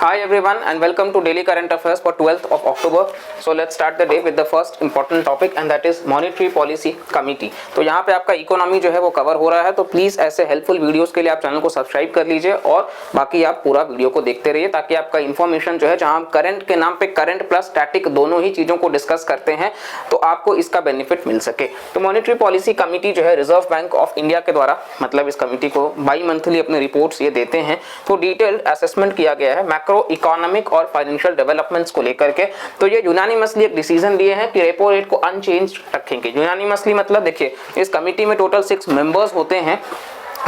Hi everyone and welcome to Daily Current Affairs for 12th of October. So let's start the day with the first important topic and that is Monetary Policy Committee. तो यहाँ पे आपका economy जो है वो cover हो रहा है, तो प्लीज़ ऐसे हेल्पफुल वीडियोस के लिए आप चैनल को सब्सक्राइब कर लीजिए और बाकी आप पूरा वीडियो को देखते रहिए ताकि आपका इन्फॉर्मेशन जो है, जहाँ हम करंट के नाम पे करंट प्लस स्टैटिक दोनों ही चीज़ों को डिस्कस करते हैं, तो आपको इसका बेनिफिट मिल सके। तो मॉनेटरी पॉलिसी कमिटी जो है रिजर्व बैंक ऑफ इंडिया के द्वारा, मतलब इस कमिटी को बाई मंथली अपने रिपोर्ट्स ये देते हैं, तो डिटेल्ड असेसमेंट किया गया है मैक्रो इकोनॉमिक और फाइनेंशियल डेवलपमेंट्स को लेकर के। तो ये यूनानिमसली एक डिसीजन लिए हैं कि रेपो रेट को अनचेंज रखेंगे। यूनानिमसली मतलब देखिए, इस कमिटी में टोटल 6 मेंबर्स होते हैं।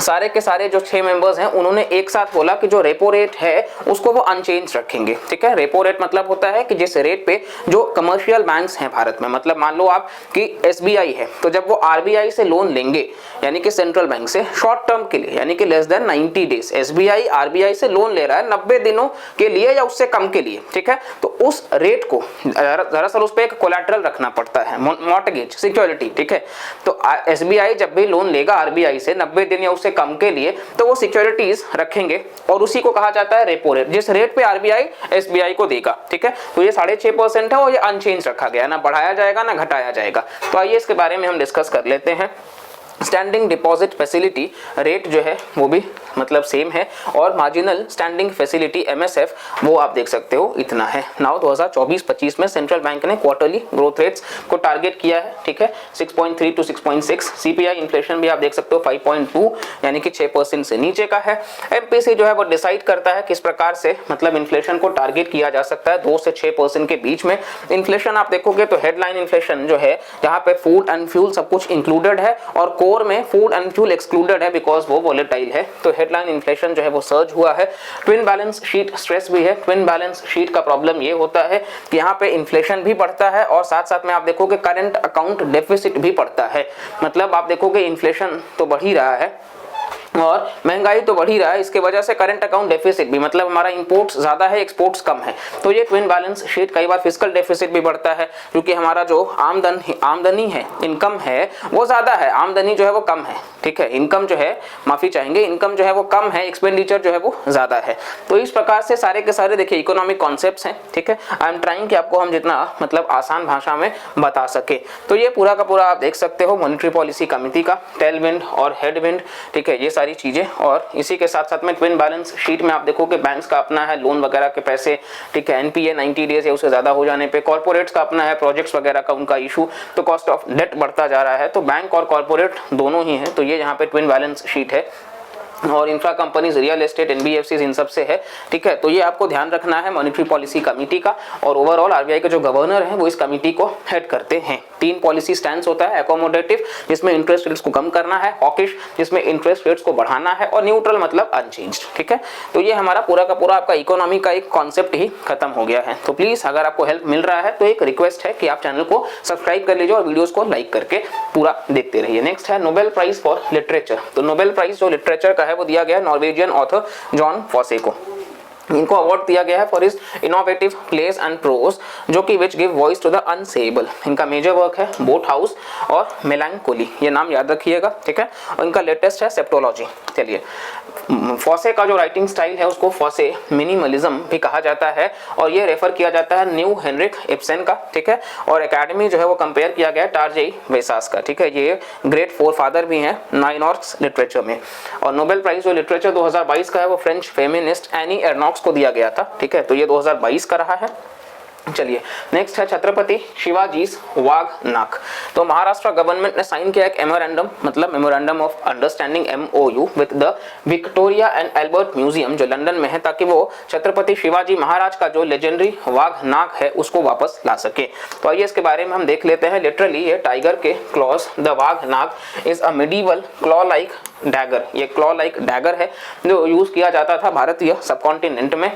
सारे के सारे जो 6 मेंबर्स हैं उन्होंने एक साथ बोला कि जो रेपो रेट है उसको वो अनचेंज रखेंगे। ठीक है, रेपो रेट मतलब होता है कि जिस रेट पे जो कमर्शियल बैंक्स हैं भारत में, मतलब मान लो आप कि एसबीआई है, तो जब वो आरबीआई से लोन लेंगे यानी कि सेंट्रल बैंक से शॉर्ट टर्म के लिए यानी कि less than 90 days, SBI RBI से लोन ले रहा है 90 दिनों के लिए या उससे कम के लिए, ठीक है, तो उस रेट को दरअसल उस पर एक कोलैटरल रखना पड़ता है, मॉर्टगेज सिक्योरिटी। ठीक है, तो एसबीआई जब भी लोन लेगा आरबीआई से 90 दिन या उससे कम के लिए, तो वो सिक्योरिटीज रखेंगे और उसी को कहा जाता है रेपो रेट, जिस रेट पे आरबीआई एसबीआई को देगा। ठीक है, तो ये 6.5% है और ये अनचेंज रखा गया, ना बढ़ाया जाएगा ना घटाया जाएगा। तो आइए इसके बारे में हम डिस्कस कर लेते हैं। स्टैंडिंग डिपॉजिट फैसिलिटी रेट जो है वो भी मतलब सेम है और मार्जिनल स्टैंडिंग फैसिलिटी एमएसएफ वो आप देख सकते हो इतना है। नाउ 2024-25 में सेंट्रल बैंक ने क्वार्टरली ग्रोथ रेट्स को टारगेट किया है। ठीक है, 6.3 to 6.6। सीपीआई इन्फ्लेशन भी आप देख सकते हो 5.2 यानी कि 6% से नीचे का है। एमपीसी जो है वो डिसाइड करता है किस प्रकार से मतलब इन्फ्लेशन को टारगेट किया जा सकता है 2 से 6% के बीच में। इन्फ्लेशन आप देखोगे तो हेडलाइन इन्फ्लेशन जो है यहाँ पे फूड एंड फ्यूल सब कुछ इंक्लूडेड है और कोर में फूड एंड फ्यूल एक्सक्लूडेड है बिकॉज वो वोलेटाइल है। तो हेडलाइन इन्फ्लेशन जो है वो सर्ज हुआ है। ट्विन बैलेंस शीट स्ट्रेस भी है। ट्विन बैलेंस शीट का प्रॉब्लम ये होता है कि यहाँ पे इन्फ्लेशन भी बढ़ता है और साथ साथ में आप देखोगे करंट अकाउंट डेफिसिट भी बढ़ता है। मतलब आप देखोगे इन्फ्लेशन तो बढ़ ही रहा है और महंगाई तो बढ़ ही रहा है, इसके वजह से करंट अकाउंट डेफिसिट भी, मतलब हमारा इंपोर्ट्स ज्यादा है एक्सपोर्ट्स कम है, तो ये ट्विन बैलेंस शीट कई बार फिस्कल डेफिसिट भी बढ़ता है क्योंकि हमारा जो आमदनी है, इनकम है वो ज्यादा है, आमदनी जो है वो कम है। ठीक है, इनकम जो है, माफी चाहेंगे, इनकम जो है वो कम है, एक्सपेंडिचर जो है वो ज्यादा है। तो इस प्रकार से सारे के सारे देखिए इकोनॉमिक कॉन्सेप्ट्स हैं। ठीक है, आई एम ट्राइंग कि आपको हम जितना मतलब आसान भाषा में बता सके। तो ये पूरा का पूरा आप देख सकते हो मॉनेटरी पॉलिसी कमिटी का टेलविंड और हेडविंड। ठीक है, ये सारी चीजें और इसी के साथ साथ में ट्विन बैलेंस शीट में आप देखोगे बैंक्स का अपना है लोन वगैरह के पैसे। ठीक है, एनपीए 90 डेज या उससे ज्यादा हो जाने पे, कॉर्पोरेट्स का अपना है प्रोजेक्ट्स वगैरह का उनका इशू, तो कॉस्ट ऑफ डेट बढ़ता जा रहा है। तो बैंक और कॉर्पोरेट दोनों ही है, तो ये यहाँ पे ट्विन बैलेंस शीट है और infra companies, real estate, NBFCs इन सब से है। ठीक है, तो ये आपको ध्यान रखना है मॉनेटरी पॉलिसी कमिटी का। और ओवरऑल आरबीआई के जो गवर्नर हैं वो इस कमिटी को हेड करते हैं। 3 पॉलिसी स्टैंड्स होता है, एकोमोडेटिव जिसमें इंटरेस्ट रेट्स को कम करना है, हॉकिश जिसमें इंटरेस्ट रेट्स को बढ़ाना है और न्यूट्रल मतलब अनचेंज्ड। ठीक है, तो ये हमारा पूरा का पूरा आपका इकोनॉमी का एक कॉन्सेप्ट ही खत्म हो गया है। तो प्लीज अगर आपको हेल्प मिल रहा है तो एक रिक्वेस्ट है कि आप चैनल को सब्सक्राइब कर लीजिए और वीडियोस को लाइक करके पूरा देखते रहिए। नेक्स्ट है नोबेल प्राइज फॉर लिटरेचर। तो नोबेल प्राइज जो लिटरेचर का है वो दिया गया नॉर्वेजियन ऑथर जॉन फॉसे को। इनको अवार्ड दिया गया है for his innovative plays and prose जो कि which give voice to the unsayable. इनका मेजर वर्क है बोट हाउस और मेलांकोली, ये नाम याद रखिएगा। ठीक है, और इनका लेटेस्ट है सेप्टोलॉजी। चलिए, फॉसे का जो राइटिंग स्टाइल है उसको फॉसे मिनिमलिज्म भी कहा जाता है और ये रेफर किया जाता है न्यू हेनरिक इब्सन का। ठीक है, और एकेडमी जो है वो कंपेयर किया गया टारजेई वेसास का। ठीक है, ये ग्रेट फोरफादर भी हैं नाइनॉर्क्स लिटरेचर में। और नोबेल प्राइज जो लिटरेचर 2022 का है वो फ्रेंच फेमिनिस्ट एनी एर्नॉक्स को दिया गया था। ठीक है, तो ये 2022 का रहा है। चलिए, नेक्स्ट है छत्रपति शिवाजी वाघ नाक। तो महाराष्ट्र गवर्नमेंट ने साइन किया एक मेमोरेंडम, मतलब memorandum of understanding MOU with the Victoria and Albert museum जो लंदन में है, ताकि वो छत्रपति शिवाजी महाराज का जो लेजेंडरी वाघ नाक है उसको वापस ला सके। तो आइए इसके बारे में हम देख लेते हैं। लिटरली ये टाइगर के clause, the Wagh Nakh is a medieval claw like dagger. ये क्लॉ लाइक डैगर है जो यूज किया जाता था भारतीय सबकॉन्टिनेंट में।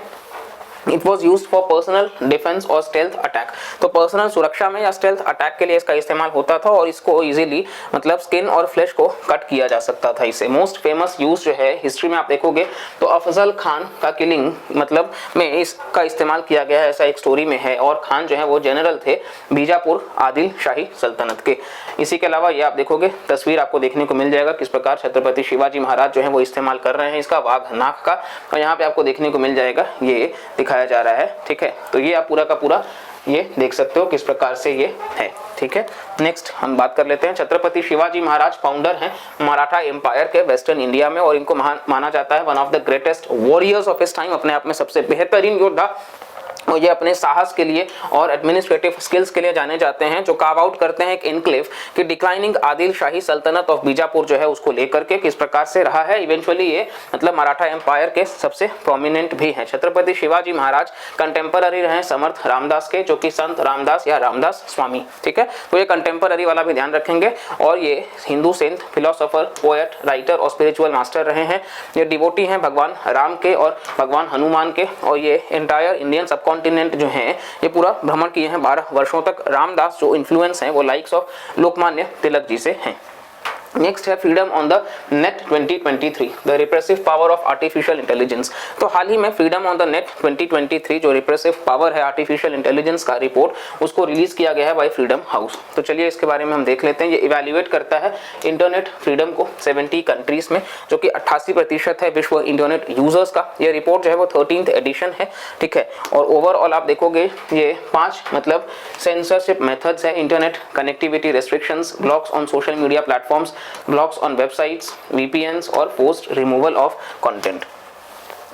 It was use for personal defence और स्टेल्थ अटैक। तो पर्सनल सुरक्षा में या स्टेल्थ अटैक के लिए इसका इस्तेमाल होता था और इसको इजीली मतलब स्किन और फ्लैश को कट किया जा सकता था इसे। मोस्ट फेमस यूज जो है हिस्ट्री में आप देखोगे तो अफजल खान का किलिंग मतलब में इसका इस्तेमाल किया गया है, ऐसा एक स्टोरी में है। और खान जो है वो जनरल थे बीजापुर आदिल शाही सल्तनत के। इसी के अलावा ये आप देखोगे तस्वीर आपको देखने को मिल जाएगा किस प्रकार छत्रपति शिवाजी महाराज जो है वो इस्तेमाल कर रहे हैं इसका वाघ नाक का। और यहाँ पे आपको देखने को मिल जाएगा ये दिखाई दिखाया जा रहा है, ठीक है। तो ये आप पूरा का पूरा ये देख सकते हो किस प्रकार से ये है, ठीक है। नेक्स्ट हम बात कर लेते हैं, छत्रपति शिवाजी महाराज फाउंडर हैं मराठा एम्पायर के वेस्टर्न इंडिया में, और इनको माना जाता है one of the greatest warriors of his time, अपने आप में सबसे बेहतरीन योद्धा। और ये अपने साहस के लिए और एडमिनिस्ट्रेटिव स्किल्स के लिए जाने जाते हैं, जो कार्व आउट करते हैं एक एनक्लेव कि डिक्लाइनिंग आदिल शाही सल्तनत ऑफ बीजापुर जो है उसको लेकर के किस प्रकार से रहा है। इवेंचुअली ये मतलब मराठा एम्पायर के सबसे प्रोमिनेंट भी हैं। छत्रपति शिवाजी महाराज कंटेम्पररी रहे समर्थ रामदास के, जो कि संत रामदास या रामदास स्वामी, ठीक है। तो ये कंटेम्पररी वाला भी ध्यान रखेंगे। और ये Hindu saint, philosopher, poet, writer और स्पिरिचुअल मास्टर रहे हैं। ये डिवोटी हैं भगवान राम के और भगवान हनुमान के, और ये एंटायर इंडियन सब कॉन्टिनेंट जो है ये पूरा भ्रमण किए हैं 12 वर्षों तक। रामदास जो इन्फ्लुएंस है वो लाइक्स ऑफ लोकमान्य तिलक जी से हैं। नेक्स्ट है freedom on the net 2023, the repressive power of artificial intelligence. तो हाल ही में फ्रीडम ऑन द नेट 2023 जो रिप्रेसिव पावर है आर्टिफिशियल इंटेलिजेंस का रिपोर्ट उसको रिलीज किया गया है बाय फ्रीडम हाउस। तो चलिए इसके बारे में हम देख लेते हैं। ये इवेल्युएट करता है इंटरनेट फ्रीडम को 70 कंट्रीज में, जो कि 88% है विश्व इंटरनेट यूजर्स का। ये रिपोर्ट जो है वो 13th एडिशन है, ठीक है। और ओवरऑल आप देखोगे ये 5 मतलब सेंसरशिप मेथड्स है, internet connectivity restrictions, blocks on social media platforms, blocks on websites, VPNs और पोस्ट रिमूवल ऑफ कंटेंट।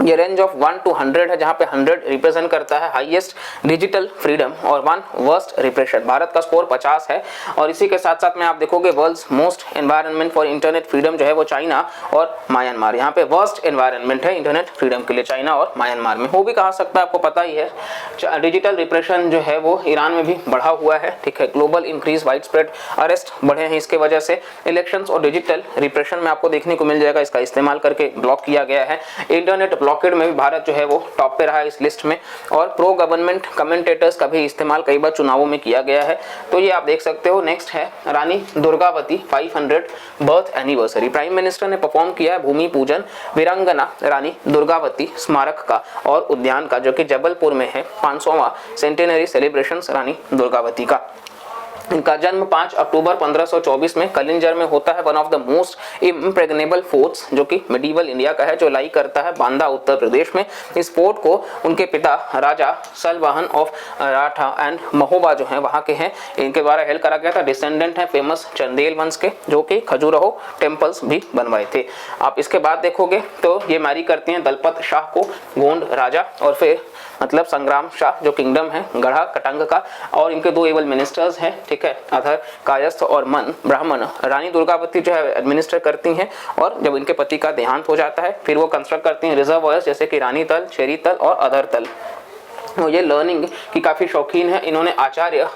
ये रेंज ऑफ 1 to 100 है, जहां पे 100 रिप्रेजेंट करता है हाईएस्ट डिजिटल फ्रीडम और 1 वर्स्ट रिप्रेशन। भारत का स्कोर 50 है। और इसी के साथ साथ में आप देखोगे world's most environment for internet freedom जो है वो चाइना और म्यांमार। यहाँ पे वर्स्ट एनवायरनमेंट है इंटरनेट फ्रीडम के लिए चाइना और म्यांमार में। हो भी कहा सकता है, आपको पता ही है डिजिटल रिप्रेशन जो है वो ईरान में भी बढ़ा हुआ है, ठीक है। Global increase wide spread arrest बढ़े हैं इसके वजह से। इलेक्शंस और डिजिटल रिप्रेशन में आपको देखने को मिल जाएगा, इसका इस्तेमाल करके ब्लॉक किया गया है। इंटरनेट ब्लॉकेड में भी भारत जो है वो टॉप पे रहा है इस लिस्ट में। और प्रो गवर्नमेंट कमेंटेटर्स का भी इस्तेमाल कई बार चुनावों में किया गया है, तो ये आप देख सकते हो। नेक्स्ट है Rani Durgavati 500 birth anniversary. Prime minister ने परफॉर्म किया है भूमि पूजन वीरांगना रानी दुर्गावती स्मारक का और उद्यान का, जो कि जबलपुर में है। 500वां सेंटेनरी सेलिब्रेशन रानी दुर्गावती का। इनका जन्म 5 अक्टूबर 1524 में कलिंजर में होता है, one of the most impregnable forts जो कि मिडीवल इंडिया का है, जो लाई करता है बांदा उत्तर प्रदेश में। इस फोर्ट को उनके पिता राजा सलवाहन ऑफ राठा एंड महोबा जो है वहाँ के हैं, इनके द्वारा हेल्प करा गया था। डिसेंडेंट है फेमस चंदेल वंश के, जो कि खजुराहो टेम्पल्स भी बनवाए थे। आप इसके बाद देखोगे तो ये मैरी करती हैं दलपत शाह को, गोंड राजा, और फिर मतलब संग्राम शाह जो किंगडम है गढ़ा कटंग का, और इनके 2 एबल मिनिस्टर्स हैं, ठीक है, अधर कायस्थ और मन ब्राह्मण। रानी दुर्गावती जो है एडमिनिस्टर करती हैं, और जब इनके पति का देहांत हो जाता है फिर वो कंस्ट्रक्ट करती हैं रिजर्वायर्स, जैसे कि रानी तल, चेरी तल और अधर तल। ये लर्निंग की काफ़ी शौकीन है। इन्होंने आचार्य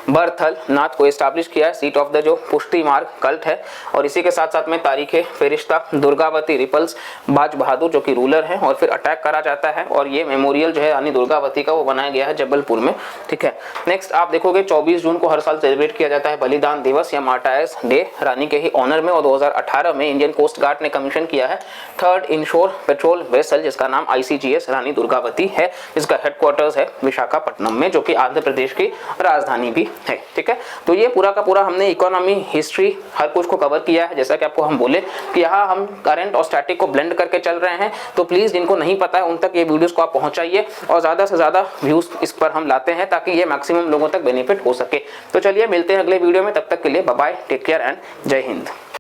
बरथल नाथ को एस्टैब्लिश किया है, सीट ऑफ द जो पुष्टि मार्ग कल्ट है। और इसी के साथ साथ में तारीखे फेरिश्ता दुर्गावती रिपल्स बाज बहादुर जो कि रूलर हैं, और फिर अटैक करा जाता है। और ये मेमोरियल जो है रानी दुर्गावती का वो बनाया गया है जबलपुर में, ठीक है। नेक्स्ट आप देखोगे 24 जून को हर साल सेलिब्रेट किया जाता है बलिदान दिवस या मार्टायर्स डे रानी के ही ऑनर में। और 2018 में इंडियन कोस्ट गार्ड ने कमीशन किया है 3rd इनशोर पेट्रोल वेसल, जिसका नाम ICGS रानी दुर्गावती है, जिसका हेडक्वार्टर्स है विशाखापट्टनम में, जो कि आंध्र प्रदेश की राजधानी भी है, ठीक है। तो ये पूरा का पूरा हमने इकोनॉमी, हिस्ट्री, हर कुछ को कवर किया है। जैसा कि आपको हम बोले कि यहाँ हम करंट और स्टैटिक को ब्लेंड करके चल रहे हैं, तो प्लीज जिनको नहीं पता है उन तक ये वीडियोस को आप पहुंचाइए, और ज्यादा से ज्यादा व्यूज इस पर हम लाते हैं ताकि ये मैक्सिमम लोगों तक बेनिफिट हो सके। तो चलिए मिलते हैं अगले वीडियो में, तब तक के लिए bye bye, take care and Jai Hind.